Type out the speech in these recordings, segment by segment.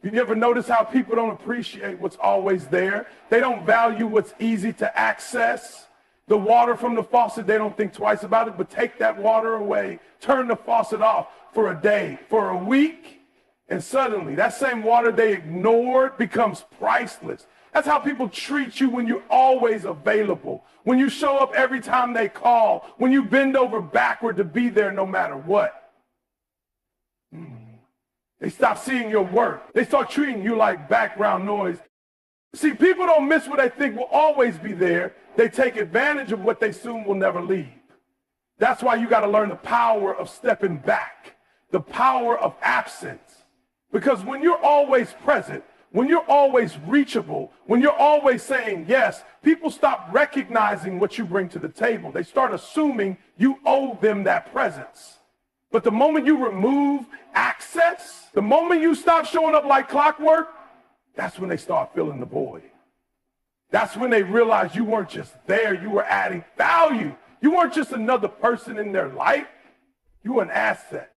You ever notice how people don't appreciate what's always there? They don't value what's easy to access. The water from the faucet, they don't think twice about it, but take that water away, turn the faucet off for a day, for a week, and suddenly that same water they ignored becomes priceless. That's how people treat you when you're always available, when you show up every time they call, when you bend over backward to be there no matter what. They stop seeing your work. They start treating you like background noise. See, people don't miss what they think will always be there. They take advantage of what they assume will never leave. That's why you got to learn the power of stepping back, the power of absence. Because when you're always present, when you're always reachable, when you're always saying yes, people stop recognizing what you bring to the table. They start assuming you owe them that presence. But the moment you remove access, the moment you stop showing up like clockwork, that's when they start filling the void. That's when they realize you weren't just there, you were adding value. You weren't just another person in their life, you were an asset.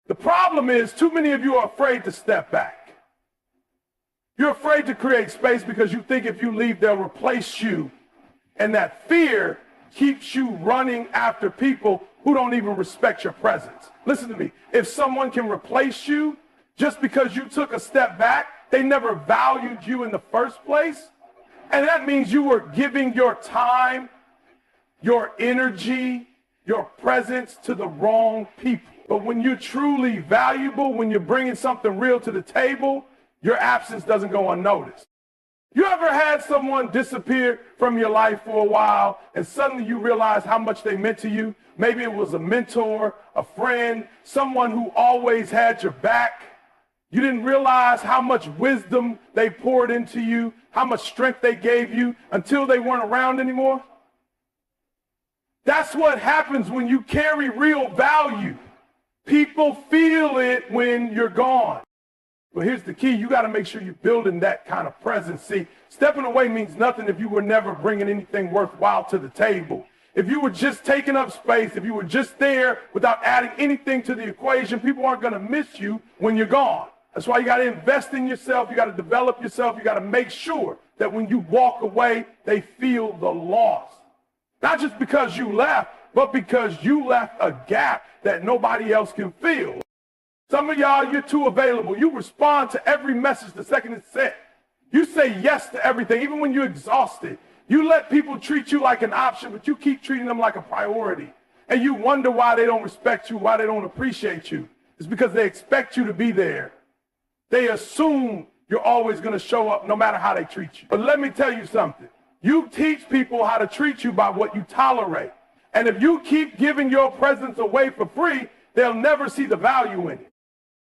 The problem is too many of you are afraid to step back. You're afraid to create space because you think if you leave, they'll replace you. And that fear keeps you running after people who don't even respect your presence. Listen to me. If someone can replace you just because you took a step back, they never valued you in the first place. And that means you were giving your time, your energy, your presence to the wrong people. But when you're truly valuable, when you're bringing something real to the table, your absence doesn't go unnoticed. You ever had someone disappear from your life for a while and suddenly you realize how much they meant to you? Maybe it was a mentor, a friend, someone who always had your back. You didn't realize how much wisdom they poured into you, how much strength they gave you until they weren't around anymore. That's what happens when you carry real value. People feel it when you're gone. But here's the key. You got to make sure you're building that kind of presence. See, stepping away means nothing if you were never bringing anything worthwhile to the table. If you were just taking up space, if you were just there without adding anything to the equation, people aren't going to miss you when you're gone. That's why you got to invest in yourself. You got to develop yourself. You got to make sure that when you walk away, they feel the loss. Not just because you left, but because you left a gap that nobody else can fill. Some of y'all, you're too available. You respond to every message the second it's sent. You say yes to everything, even when you're exhausted. You let people treat you like an option, but you keep treating them like a priority. And you wonder why they don't respect you, why they don't appreciate you. It's because they expect you to be there. They assume you're always going to show up no matter how they treat you. But let me tell you something. You teach people how to treat you by what you tolerate. And if you keep giving your presence away for free, they'll never see the value in it.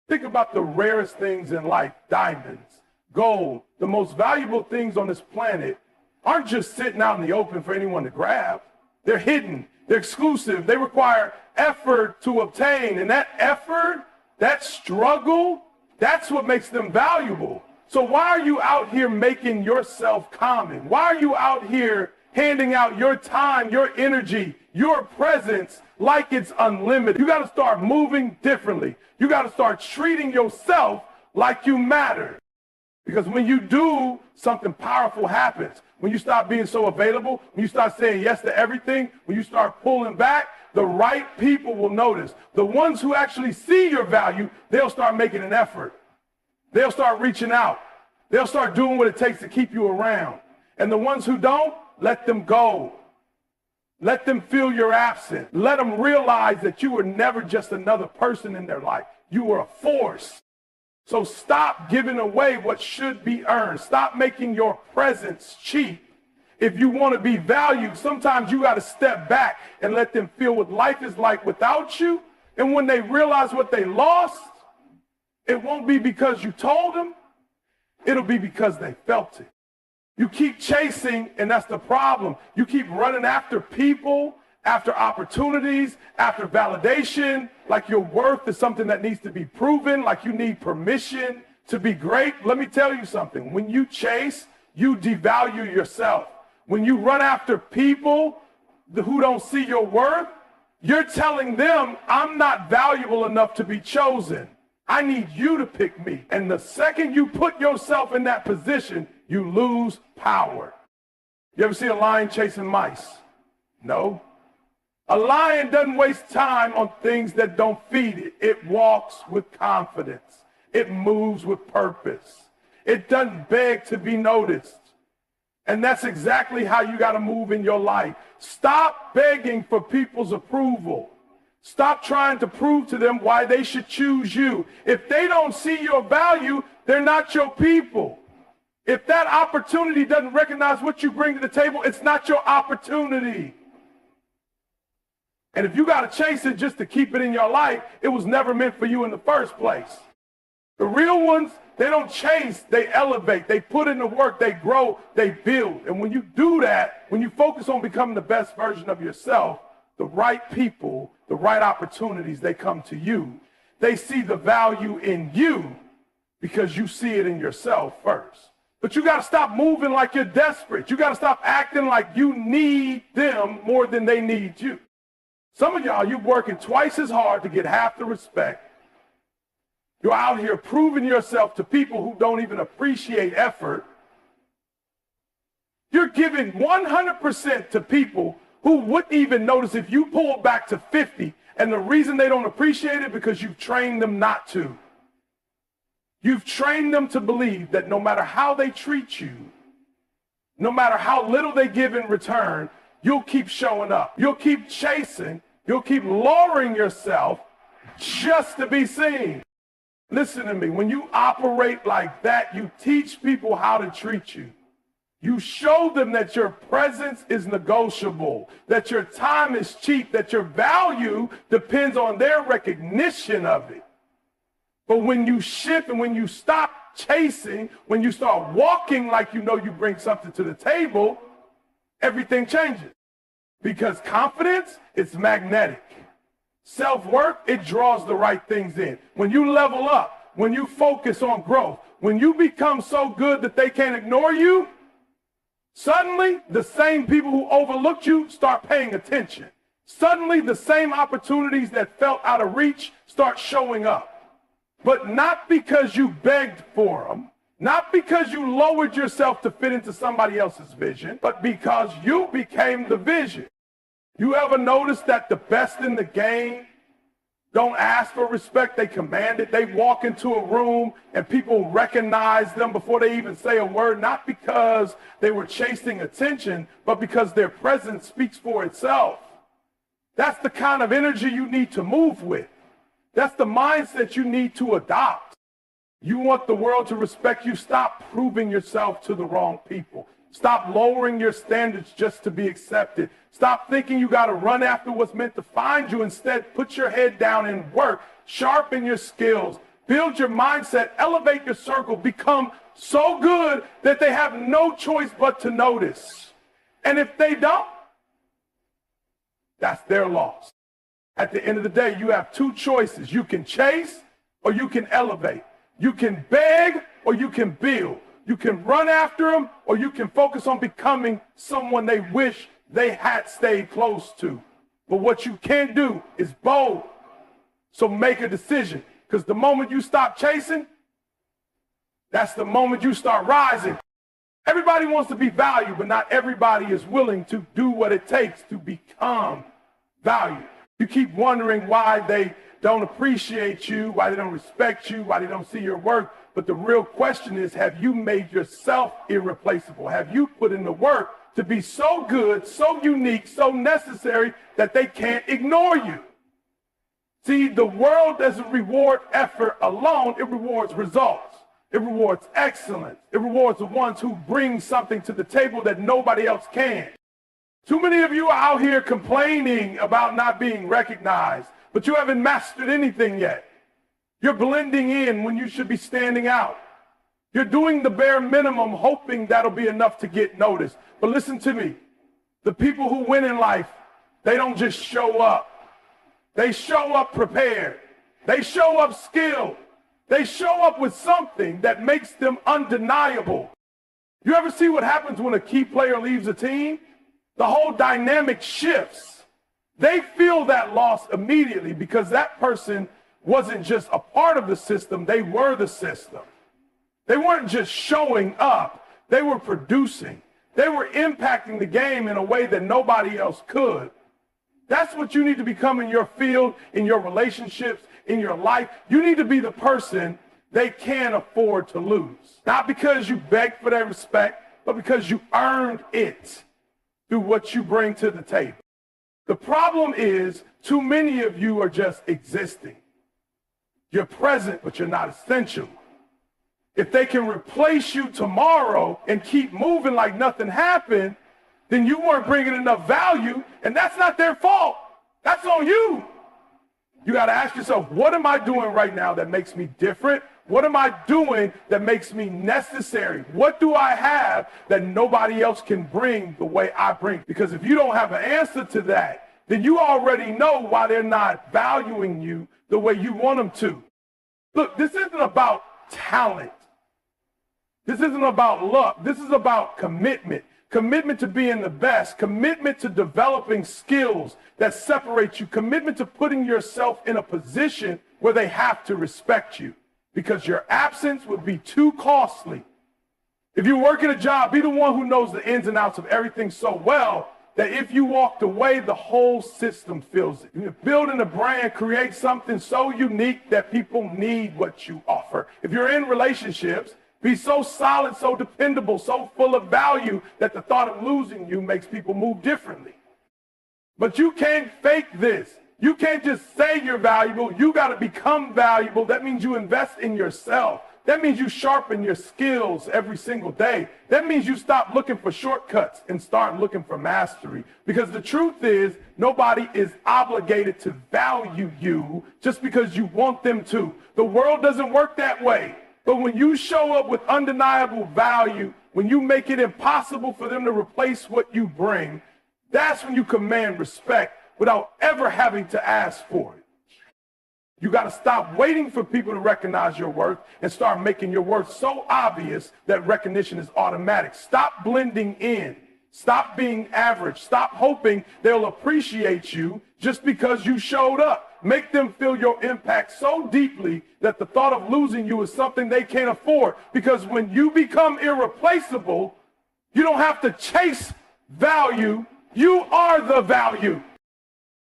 Think about the rarest things in life, diamonds, gold. The most valuable things on this planet aren't just sitting out in the open for anyone to grab. They're hidden. They're exclusive. They require effort to obtain. And that effort, that struggle, that's what makes them valuable. So why are you out here making yourself common? Why are you out here handing out your time, your energy, your presence like it's unlimited? You got to start moving differently. You got to start treating yourself like you matter. Because when you do, something powerful happens. When you stop being so available, when you start saying yes to everything, when you start pulling back, the right people will notice. The ones who actually see your value, they'll start making an effort. They'll start reaching out. They'll start doing what it takes to keep you around. And the ones who don't, let them go. Let them feel your absence. Let them realize that you were never just another person in their life. You were a force. So stop giving away what should be earned. Stop making your presence cheap. If you want to be valued, sometimes you got to step back and let them feel what life is like without you. And when they realize what they lost, it won't be because you told them. It'll be because they felt it. You keep chasing, and that's the problem. You keep running after people, after opportunities, after validation, like your worth is something that needs to be proven, like you need permission to be great. Let me tell you something. When you chase, you devalue yourself. When you run after people who don't see your worth, you're telling them, I'm not valuable enough to be chosen. I need you to pick me. And the second you put yourself in that position, you lose power. You ever see a lion chasing mice? No. A lion doesn't waste time on things that don't feed it. It walks with confidence. It moves with purpose. It doesn't beg to be noticed. And that's exactly how you got to move in your life. Stop begging for people's approval. Stop trying to prove to them why they should choose you. If they don't see your value, they're not your people. If that opportunity doesn't recognize what you bring to the table, it's not your opportunity. And if you got to chase it just to keep it in your life, it was never meant for you in the first place. The real ones, they don't chase, they elevate, they put in the work, they grow, they build. And when you do that, when you focus on becoming the best version of yourself, the right people, the right opportunities, they come to you. They see the value in you because you see it in yourself first. But you got to stop moving like you're desperate. You got to stop acting like you need them more than they need you. Some of y'all, you're working twice as hard to get half the respect. You're out here proving yourself to people who don't even appreciate effort. You're giving 100% to people who wouldn't even notice if you pulled back to 50. And the reason they don't appreciate it because you've trained them not to. You've trained them to believe that no matter how they treat you, no matter how little they give in return, you'll keep showing up. You'll keep chasing. You'll keep lowering yourself just to be seen. Listen to me. When you operate like that, you teach people how to treat you. You show them that your presence is negotiable, that your time is cheap, that your value depends on their recognition of it. But when you shift and when you stop chasing, when you start walking like you know you bring something to the table, everything changes. Because confidence is magnetic. Self-worth, it draws the right things in. When you level up, when you focus on growth, when you become so good that they can't ignore you, suddenly the same people who overlooked you start paying attention. Suddenly the same opportunities that felt out of reach start showing up. But not because you begged for them, not because you lowered yourself to fit into somebody else's vision, but because you became the vision. You ever notice that the best in the game don't ask for respect, they command it? They walk into a room and people recognize them before they even say a word, not because they were chasing attention, but because their presence speaks for itself. That's the kind of energy you need to move with. That's the mindset you need to adopt. You want the world to respect you, stop proving yourself to the wrong people. Stop lowering your standards just to be accepted. Stop thinking you got to run after what's meant to find you. Instead, put your head down and work. Sharpen your skills. Build your mindset. Elevate your circle. Become so good that they have no choice but to notice. And if they don't, that's their loss. At the end of the day, you have two choices. You can chase or you can elevate. You can beg or you can build. You can run after them or you can focus on becoming someone they wish they had stayed close to. But what you can't do is bold. So make a decision, because the moment you stop chasing, that's the moment you start rising. Everybody wants to be valued, but not everybody is willing to do what it takes to become valued. You keep wondering why they don't appreciate you, why they don't respect you, why they don't see your work. But the real question is, have you made yourself irreplaceable? Have you put in the work to be so good, so unique, so necessary that they can't ignore you? See, the world doesn't reward effort alone. It rewards results. It rewards excellence. It rewards the ones who bring something to the table that nobody else can. Too many of you are out here complaining about not being recognized, but you haven't mastered anything yet. You're blending in when you should be standing out. You're doing the bare minimum, hoping that'll be enough to get noticed. But listen to me. The people who win in life, they don't just show up. They show up prepared. They show up skilled. They show up with something that makes them undeniable. You ever see what happens when a key player leaves a team? The whole dynamic shifts. They feel that loss immediately because that person wasn't just a part of the system, they were the system. They weren't just showing up, they were producing. They were impacting the game in a way that nobody else could. That's what you need to become in your field, in your relationships, in your life. You need to be the person they can't afford to lose. Not because you begged for their respect, but because you earned it through what you bring to the table. The problem is, too many of you are just existing. You're present, but you're not essential. If they can replace you tomorrow and keep moving like nothing happened, then you weren't bringing enough value, and that's not their fault. That's on you. You got to ask yourself, what am I doing right now that makes me different? What am I doing that makes me necessary? What do I have that nobody else can bring the way I bring? Because if you don't have an answer to that, then you already know why they're not valuing you the way you want them to. Look, this isn't about talent. This isn't about luck. This is about commitment. Commitment to being the best. Commitment to developing skills that separate you. Commitment to putting yourself in a position where they have to respect you. Because your absence would be too costly. If you work in a job, be the one who knows the ins and outs of everything so well that if you walked away, the whole system feels it. If building a brand, create something so unique that people need what you offer. If you're in relationships, be so solid, so dependable, so full of value that the thought of losing you makes people move differently. But you can't fake this. You can't just say you're valuable. You got to become valuable. That means you invest in yourself. That means you sharpen your skills every single day. That means you stop looking for shortcuts and start looking for mastery. Because the truth is, nobody is obligated to value you just because you want them to. The world doesn't work that way. But when you show up with undeniable value, when you make it impossible for them to replace what you bring, that's when you command respect without ever having to ask for it. You got to stop waiting for people to recognize your worth and start making your worth so obvious that recognition is automatic. Stop blending in. Stop being average. Stop hoping they'll appreciate you just because you showed up. Make them feel your impact so deeply that the thought of losing you is something they can't afford. Because when you become irreplaceable, you don't have to chase value. You are the value.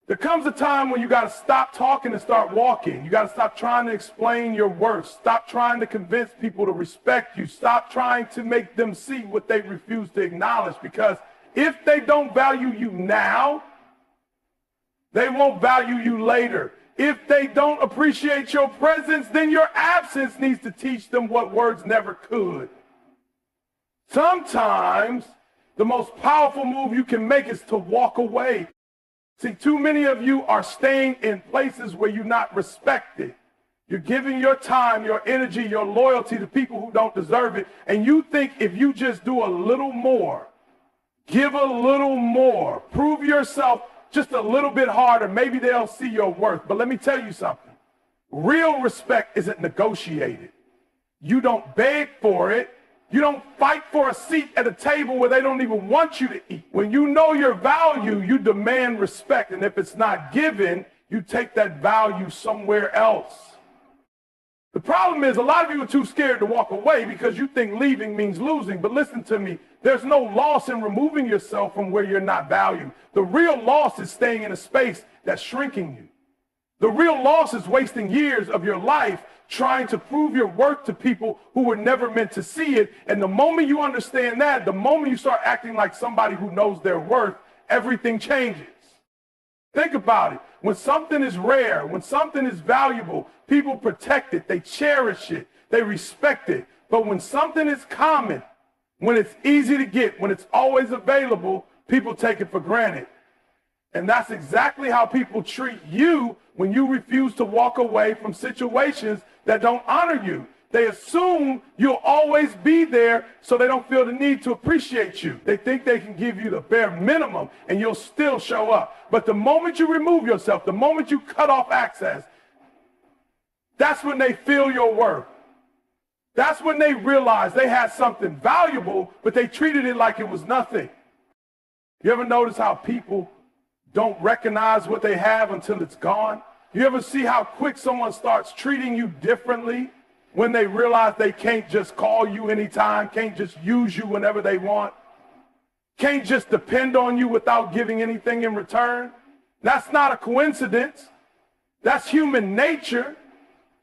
There comes a time when you got to stop talking and start walking. You got to stop trying to explain your worth. Stop trying to convince people to respect you. Stop trying to make them see what they refuse to acknowledge. Because if they don't value you now, they won't value you later. If they don't appreciate your presence, then your absence needs to teach them what words never could. Sometimes the most powerful move you can make is to walk away. See, too many of you are staying in places where you're not respected. You're giving your time, your energy, your loyalty to people who don't deserve it. And you think if you just do a little more, give a little more, prove yourself just a little bit harder, maybe they'll see your worth. But let me tell you something. Real respect isn't negotiated. You don't beg for it. You don't fight for a seat at a table where they don't even want you to eat. When you know your value, you demand respect. And if it's not given, you take that value somewhere else. The problem is a lot of you are too scared to walk away because you think leaving means losing. But listen to me. There's no loss in removing yourself from where you're not valued. The real loss is staying in a space that's shrinking you. The real loss is wasting years of your life trying to prove your worth to people who were never meant to see it. And the moment you understand that, the moment you start acting like somebody who knows their worth, everything changes. Think about it. When something is rare, when something is valuable, people protect it, they cherish it, they respect it. But when something is common, when it's easy to get, when it's always available, people take it for granted. And that's exactly how people treat you when you refuse to walk away from situations that don't honor you. They assume you'll always be there so they don't feel the need to appreciate you. They think they can give you the bare minimum and you'll still show up. But the moment you remove yourself, the moment you cut off access, that's when they feel your worth. That's when they realize they had something valuable, but they treated it like it was nothing. You ever notice how people don't recognize what they have until it's gone? You ever see how quick someone starts treating you differently when they realize they can't just call you anytime, can't just use you whenever they want, can't just depend on you without giving anything in return? That's not a coincidence. That's human nature.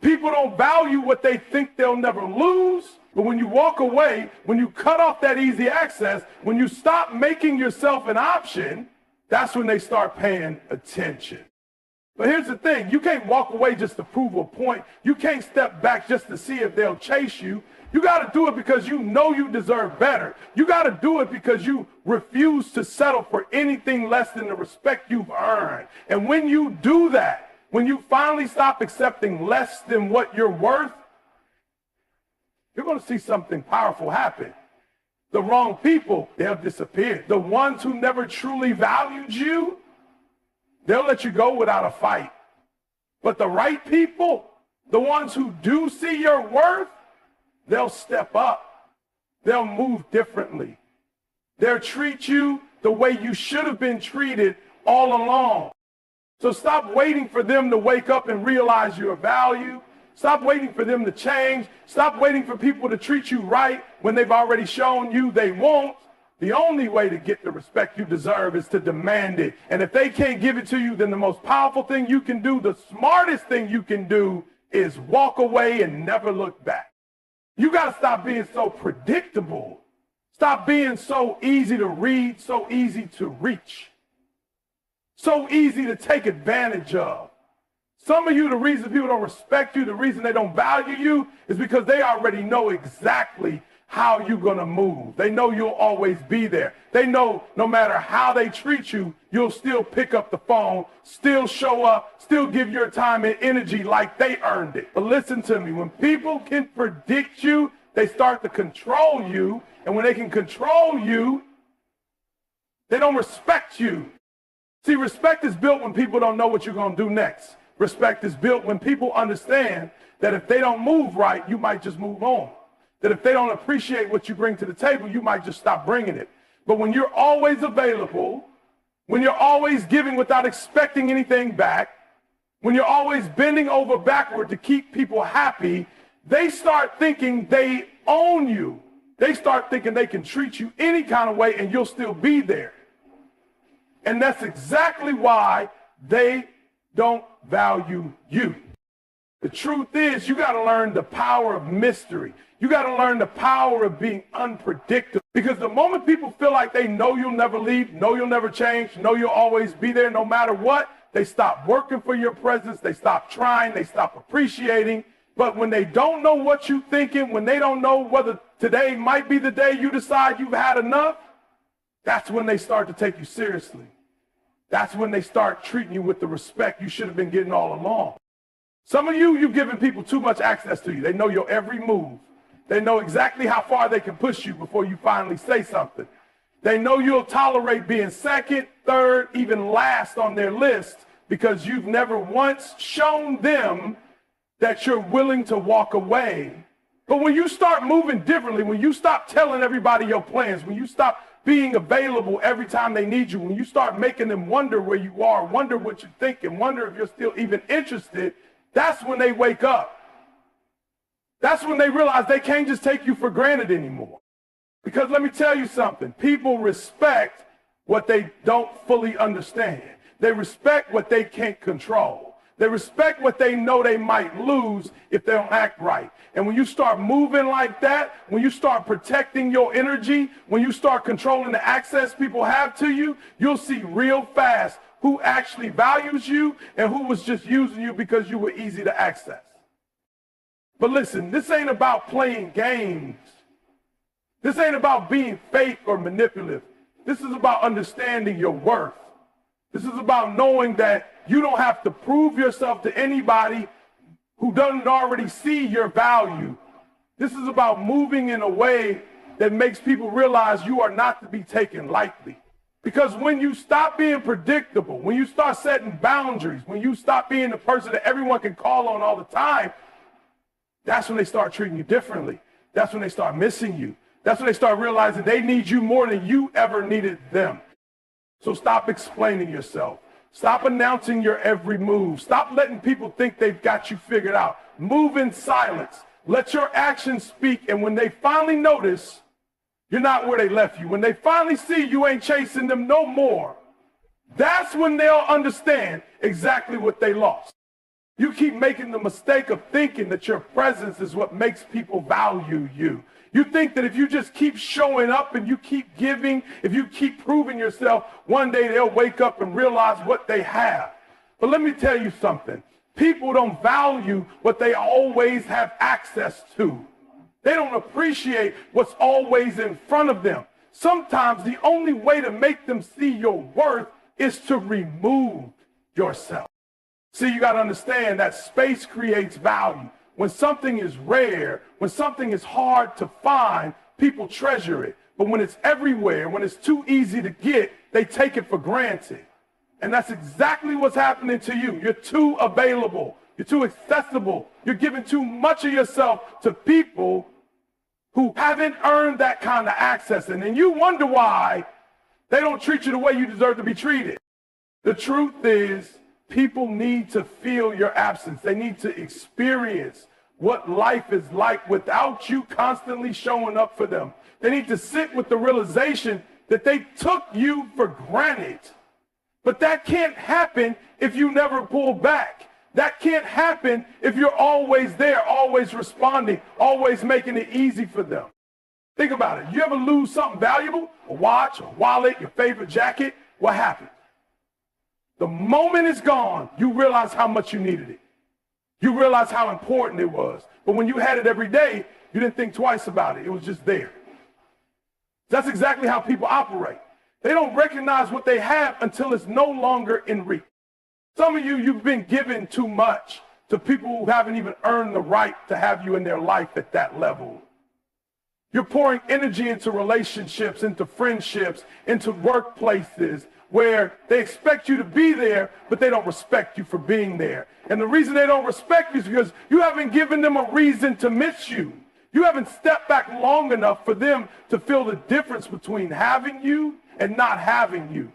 People don't value what they think they'll never lose. But when you walk away, when you cut off that easy access, when you stop making yourself an option, that's when they start paying attention. But here's the thing. You can't walk away just to prove a point. You can't step back just to see if they'll chase you. You got to do it because you know you deserve better. You got to do it because you refuse to settle for anything less than the respect you've earned. And when you do that, when you finally stop accepting less than what you're worth, you're going to see something powerful happen. The wrong people, they'll disappear. The ones who never truly valued you, they'll let you go without a fight. But the right people, the ones who do see your worth, they'll step up. They'll move differently. They'll treat you the way you should have been treated all along. So stop waiting for them to wake up and realize your value. Stop waiting for them to change. Stop waiting for people to treat you right when they've already shown you they won't. The only way to get the respect you deserve is to demand it. And if they can't give it to you, then the most powerful thing you can do, the smartest thing you can do, is walk away and never look back. You got to stop being so predictable. Stop being so easy to read, so easy to reach, so easy to take advantage of. Some of you, the reason people don't respect you, the reason they don't value you, is because they already know exactly how you're going to move. They know you'll always be there. They know no matter how they treat you, you'll still pick up the phone, still show up, still give your time and energy like they earned it. But listen to me, when people can predict you, they start to control you. And when they can control you, they don't respect you. See, respect is built when people don't know what you're going to do next. Respect is built when people understand that if they don't move right, you might just move on. That if they don't appreciate what you bring to the table, you might just stop bringing it. But when you're always available, when you're always giving without expecting anything back, when you're always bending over backward to keep people happy, they start thinking they own you. They start thinking they can treat you any kind of way and you'll still be there. And that's exactly why they don't value you. The truth is, you got to learn the power of mystery. You got to learn the power of being unpredictable. Because the moment people feel like they know you'll never leave, know you'll never change, know you'll always be there no matter what, they stop working for your presence, they stop trying, they stop appreciating. But when they don't know what you're thinking, when they don't know whether today might be the day you decide you've had enough, that's when they start to take you seriously. That's when they start treating you with the respect you should have been getting all along. Some of you, you've given people too much access to you. They know your every move. They know exactly how far they can push you before you finally say something. They know you'll tolerate being second, third, even last on their list because you've never once shown them that you're willing to walk away. But when you start moving differently, when you stop telling everybody your plans, when you stop being available every time they need you, when you start making them wonder where you are, wonder what you think, and wonder if you're still even interested, that's when they wake up. That's when they realize they can't just take you for granted anymore. Because let me tell you something, people respect what they don't fully understand. They respect what they can't control. They respect what they know they might lose if they don't act right. And when you start moving like that, when you start protecting your energy, when you start controlling the access people have to you, you'll see real fast who actually values you and who was just using you because you were easy to access. But listen, this ain't about playing games. This ain't about being fake or manipulative. This is about understanding your worth. This is about knowing that you don't have to prove yourself to anybody who doesn't already see your value. This is about moving in a way that makes people realize you are not to be taken lightly. Because when you stop being predictable, when you start setting boundaries, when you stop being the person that everyone can call on all the time, that's when they start treating you differently. That's when they start missing you. That's when they start realizing they need you more than you ever needed them. So stop explaining yourself. Stop announcing your every move. Stop letting people think they've got you figured out. Move in silence. Let your actions speak. And when they finally notice you're not where they left you, when they finally see you ain't chasing them no more, that's when they'll understand exactly what they lost. You keep making the mistake of thinking that your presence is what makes people value you. You think that if you just keep showing up and you keep giving, if you keep proving yourself, one day they'll wake up and realize what they have. But let me tell you something. People don't value what they always have access to. They don't appreciate what's always in front of them. Sometimes the only way to make them see your worth is to remove yourself. See, you got to understand that space creates value. When something is rare, when something is hard to find, people treasure it. But when it's everywhere, when it's too easy to get, they take it for granted. And that's exactly what's happening to you. You're too available. You're too accessible. You're giving too much of yourself to people who haven't earned that kind of access. And then you wonder why they don't treat you the way you deserve to be treated. The truth is, people need to feel your absence. They need to experience what life is like without you constantly showing up for them. They need to sit with the realization that they took you for granted. But that can't happen if you never pull back. That can't happen if you're always there, always responding, always making it easy for them. Think about it. You ever lose something valuable? A watch, a wallet, your favorite jacket? What happened? The moment it's gone, you realize how much you needed it. You realize how important it was. But when you had it every day, you didn't think twice about it. It was just there. That's exactly how people operate. They don't recognize what they have until it's no longer in reach. Some of you, you've been given too much to people who haven't even earned the right to have you in their life at that level. You're pouring energy into relationships, into friendships, into workplaces, where they expect you to be there, but they don't respect you for being there. And the reason they don't respect you is because you haven't given them a reason to miss you. You haven't stepped back long enough for them to feel the difference between having you and not having you.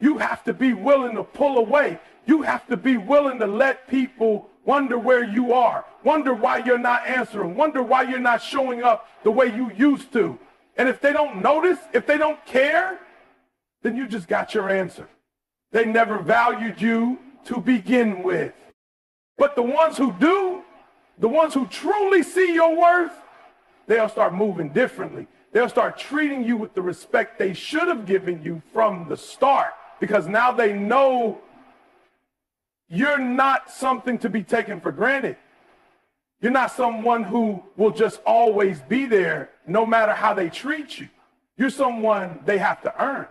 You have to be willing to pull away. You have to be willing to let people wonder where you are, wonder why you're not answering, wonder why you're not showing up the way you used to. And if they don't notice, if they don't care, then you just got your answer. They never valued you to begin with. But the ones who do, the ones who truly see your worth, they'll start moving differently. They'll start treating you with the respect they should have given you from the start, because now they know you're not something to be taken for granted. You're not someone who will just always be there no matter how they treat you. You're someone they have to earn.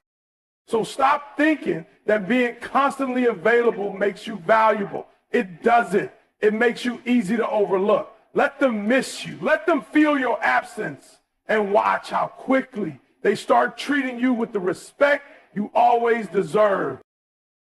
So stop thinking that being constantly available makes you valuable. It doesn't. It makes you easy to overlook. Let them miss you. Let them feel your absence, and watch how quickly they start treating you with the respect you always deserve.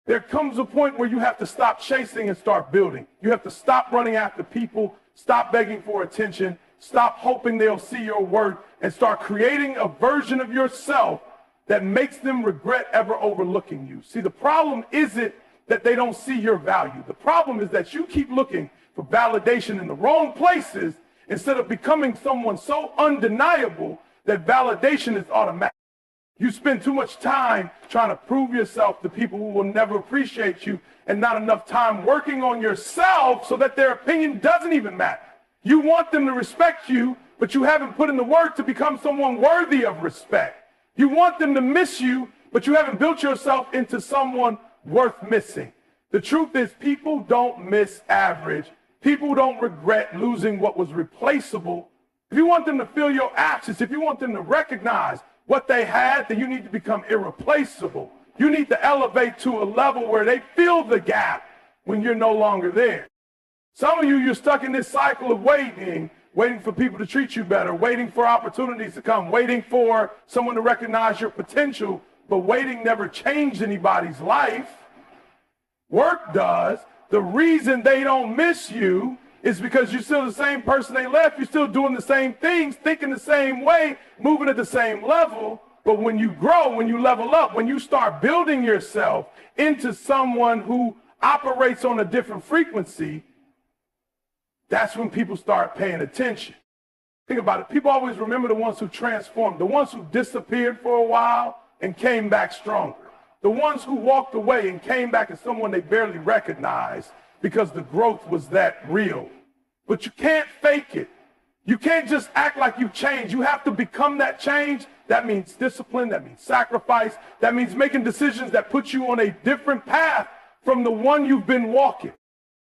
There comes a point where you have to stop chasing and start building. You have to stop running after people, stop begging for attention, stop hoping they'll see your worth, and start creating a version of yourself that makes them regret ever overlooking you. See, the problem isn't that they don't see your value. The problem is that you keep looking for validation in the wrong places instead of becoming someone so undeniable that validation is automatic. You spend too much time trying to prove yourself to people who will never appreciate you, and not enough time working on yourself so that their opinion doesn't even matter. You want them to respect you, but you haven't put in the work to become someone worthy of respect. You want them to miss you, but you haven't built yourself into someone worth missing. The truth is, people don't miss average. People don't regret losing what was replaceable. If you want them to feel your absence, if you want them to recognize what they had, then you need to become irreplaceable. You need to elevate to a level where they fill the gap when you're no longer there. Some of you, you're stuck in this cycle of waiting for people to treat you better, waiting for opportunities to come, waiting for someone to recognize your potential, but waiting never changed anybody's life. Work does. The reason they don't miss you is because you're still the same person they left. You're still doing the same things, thinking the same way, moving at the same level. But when you grow, when you level up, when you start building yourself into someone who operates on a different frequency, that's when people start paying attention. Think about it. People always remember the ones who transformed, the ones who disappeared for a while and came back stronger. The ones who walked away and came back as someone they barely recognized because the growth was that real. But you can't fake it. You can't just act like you've changed. You have to become that change. That means discipline. That means sacrifice. That means making decisions that put you on a different path from the one you've been walking.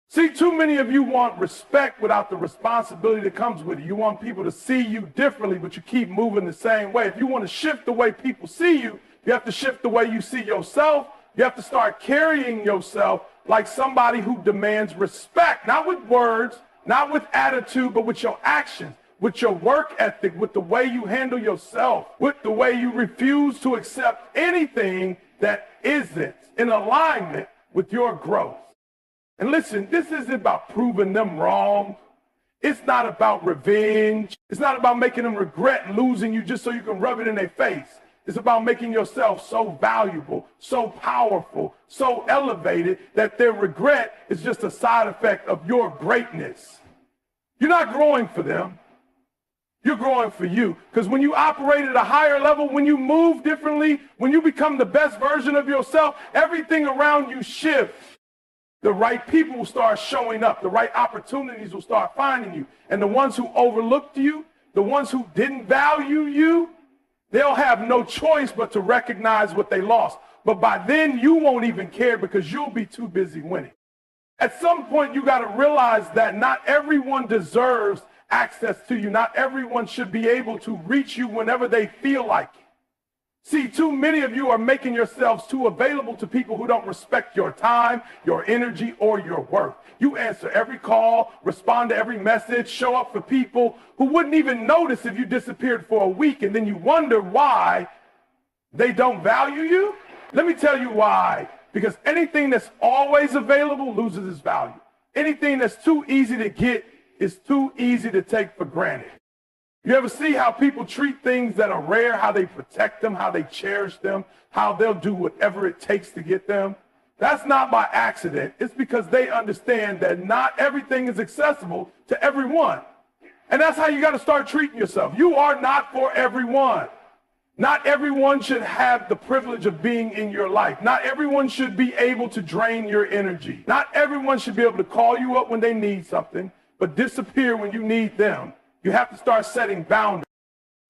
See, too many of you want respect without the responsibility that comes with it. You want people to see you differently, but you keep moving the same way. If you want to shift the way people see you, you have to shift the way you see yourself. You have to start carrying yourself like somebody who demands respect, not with words, not with attitude, but with your actions, with your work ethic, with the way you handle yourself, with the way you refuse to accept anything that isn't in alignment with your growth. And listen, this isn't about proving them wrong. It's not about revenge. It's not about making them regret losing you just so you can rub it in their face. It's about making yourself so valuable, so powerful, so elevated that their regret is just a side effect of your greatness. You're not growing for them. You're growing for you. Because when you operate at a higher level, when you move differently, when you become the best version of yourself, everything around you shifts. The right people will start showing up. The right opportunities will start finding you. And the ones who overlooked you, the ones who didn't value you, they'll have no choice but to recognize what they lost. But by then, you won't even care because you'll be too busy winning. At some point, you got to realize that not everyone deserves access to you. Not everyone should be able to reach you whenever they feel like it. See, too many of you are making yourselves too available to people who don't respect your time, your energy, or your worth. You answer every call, respond to every message, show up for people who wouldn't even notice if you disappeared for a week, and then you wonder why they don't value you. Let me tell you why. Because anything that's always available loses its value. Anything that's too easy to get is too easy to take for granted. You ever see how people treat things that are rare, how they protect them, how they cherish them, how they'll do whatever it takes to get them? That's not by accident. It's because they understand that not everything is accessible to everyone. And that's how you got to start treating yourself. You are not for everyone. Not everyone should have the privilege of being in your life. Not everyone should be able to drain your energy. Not everyone should be able to call you up when they need something, but disappear when you need them. You have to start setting boundaries.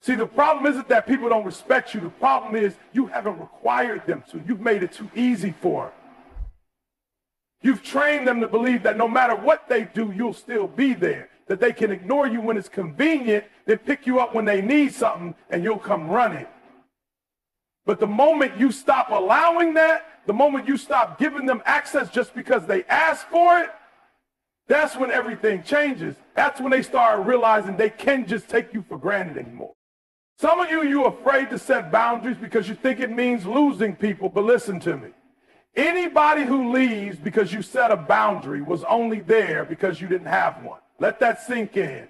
See, the problem isn't that people don't respect you. The problem is you haven't required them to. You've made it too easy for them. You've trained them to believe that no matter what they do, you'll still be there. That they can ignore you when it's convenient, they pick you up when they need something, and you'll come running. But the moment you stop allowing that, the moment you stop giving them access just because they ask for it, that's when everything changes. That's when they start realizing they can't just take you for granted anymore. Some of you, you're afraid to set boundaries because you think it means losing people, but listen to me. Anybody who leaves because you set a boundary was only there because you didn't have one. Let that sink in.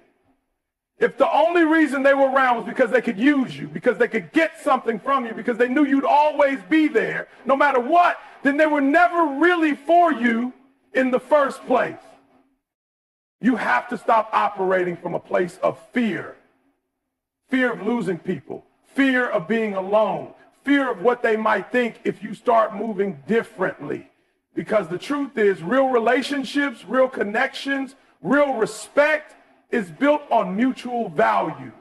If the only reason they were around was because they could use you, because they could get something from you, because they knew you'd always be there, no matter what, then they were never really for you in the first place. You have to stop operating from a place of fear. Fear of losing people, fear of being alone, fear of what they might think if you start moving differently. Because the truth is, real relationships, real connections, real respect is built on mutual value.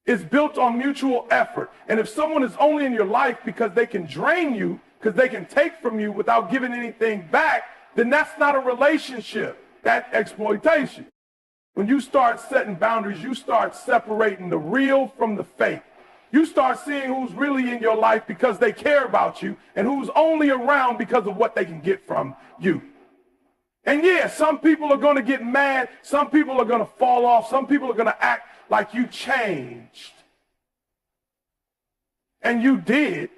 It's built on mutual effort. And if someone is only in your life because they can drain you, because they can take from you without giving anything back, then that's not a relationship. That's exploitation. When you start setting boundaries, you start separating the real from the fake. You start seeing who's really in your life because they care about you and who's only around because of what they can get from you. And yeah, some people are going to get mad. Some people are going to fall off. Some people are going to act like you changed. And you did.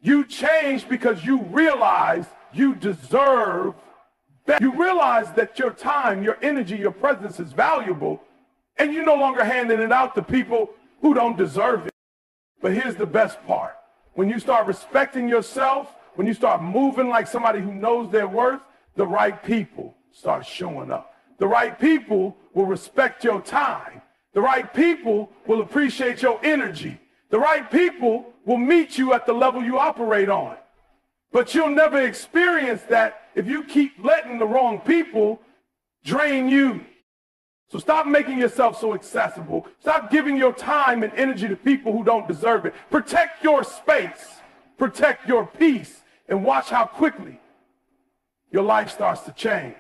You changed because you realized you deserve better. You realize that your time, your energy, your presence is valuable, and you're no longer handing it out to people who don't deserve it. But here's the best part. When you start respecting yourself, when you start moving like somebody who knows their worth, the right people start showing up. The right people will respect your time. The right people will appreciate your energy. The right people will meet you at the level you operate on. But you'll never experience that if you keep letting the wrong people drain you. So stop making yourself so accessible. Stop giving your time and energy to people who don't deserve it. Protect your space. Protect your peace. And watch how quickly your life starts to change.